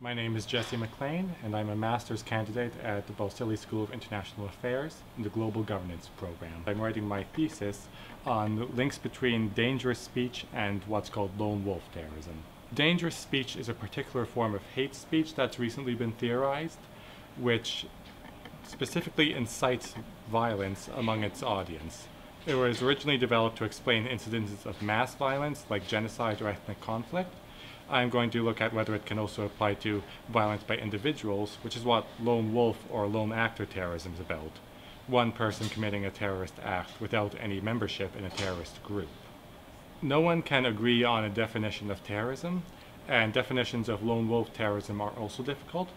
My name is Jesse MacLean, and I'm a master's candidate at the Balsillie School of International Affairs in the Global Governance program. I'm writing my thesis on links between dangerous speech and what's called lone wolf terrorism. Dangerous speech is a particular form of hate speech that's recently been theorized, which specifically incites violence among its audience. It was originally developed to explain incidences of mass violence like genocide or ethnic conflict. I'm going to look at whether it can also apply to violence by individuals, which is what lone wolf or lone actor terrorism is about. One person committing a terrorist act without any membership in a terrorist group. No one can agree on a definition of terrorism, and definitions of lone wolf terrorism are also difficult.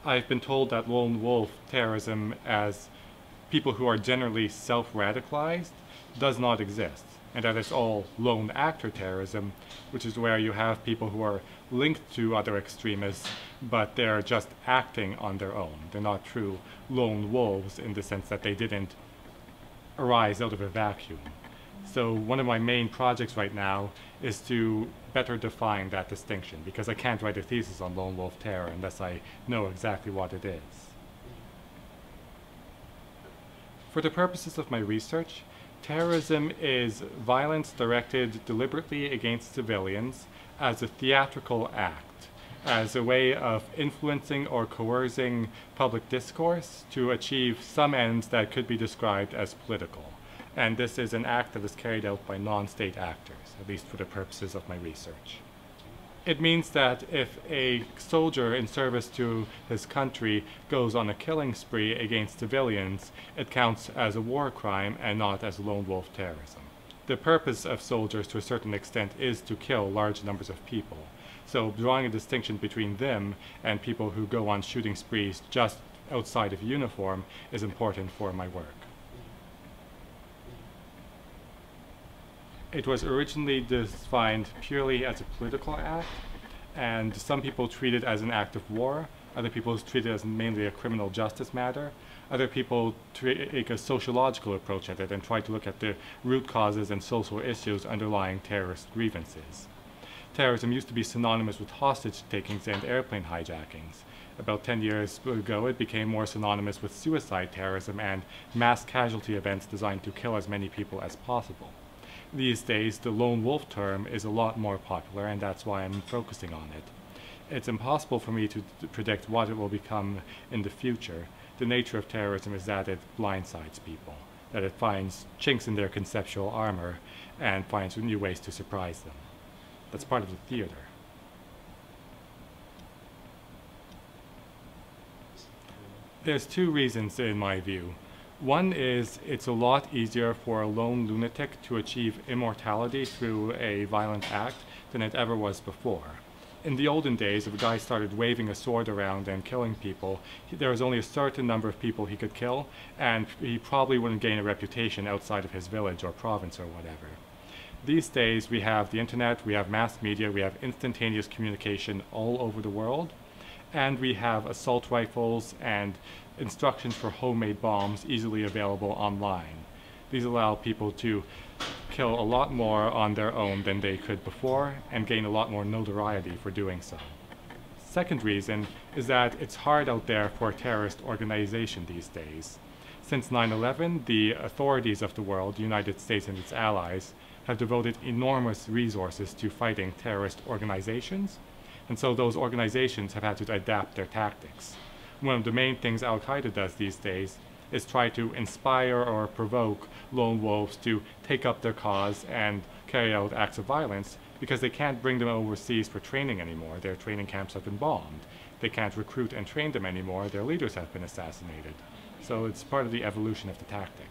I've been told that lone wolf terrorism, as people who are generally self-radicalized, does not exist, and that it's all lone actor terrorism, which is where you have people who are linked to other extremists, but they're just acting on their own. They're not true lone wolves in the sense that they didn't arise out of a vacuum. So one of my main projects right now is to better define that distinction, because I can't write a thesis on lone wolf terror unless I know exactly what it is. For the purposes of my research, terrorism is violence directed deliberately against civilians as a theatrical act, as a way of influencing or coercing public discourse to achieve some ends that could be described as political. And this is an act that is carried out by non-state actors, at least for the purposes of my research. It means that if a soldier in service to his country goes on a killing spree against civilians, it counts as a war crime and not as lone wolf terrorism. The purpose of soldiers to a certain extent is to kill large numbers of people. So drawing a distinction between them and people who go on shooting sprees just outside of uniform is important for my work. It was originally defined purely as a political act, and some people treat it as an act of war, other people treat it as mainly a criminal justice matter, other people take a sociological approach at it and try to look at the root causes and social issues underlying terrorist grievances. Terrorism used to be synonymous with hostage takings and airplane hijackings. About 10 years ago, it became more synonymous with suicide terrorism and mass casualty events designed to kill as many people as possible. These days, the lone wolf term is a lot more popular, and that's why I'm focusing on it. It's impossible for me to predict what it will become in the future. The nature of terrorism is that it blindsides people, that it finds chinks in their conceptual armor and finds new ways to surprise them. That's part of the theater. There's two reasons in my view. One is it's a lot easier for a lone lunatic to achieve immortality through a violent act than it ever was before. In the olden days, if a guy started waving a sword around and killing people, there was only a certain number of people he could kill, and he probably wouldn't gain a reputation outside of his village or province or whatever. These days, we have the internet, we have mass media, we have instantaneous communication all over the world, and we have assault rifles and instructions for homemade bombs easily available online. These allow people to kill a lot more on their own than they could before and gain a lot more notoriety for doing so. Second reason is that it's hard out there for a terrorist organization these days. Since 9/11, the authorities of the world, the United States and its allies, have devoted enormous resources to fighting terrorist organizations, and so those organizations have had to adapt their tactics. One of the main things Al-Qaeda does these days is try to inspire or provoke lone wolves to take up their cause and carry out acts of violence because they can't bring them overseas for training anymore. Their training camps have been bombed. They can't recruit and train them anymore. Their leaders have been assassinated. So it's part of the evolution of the tactic.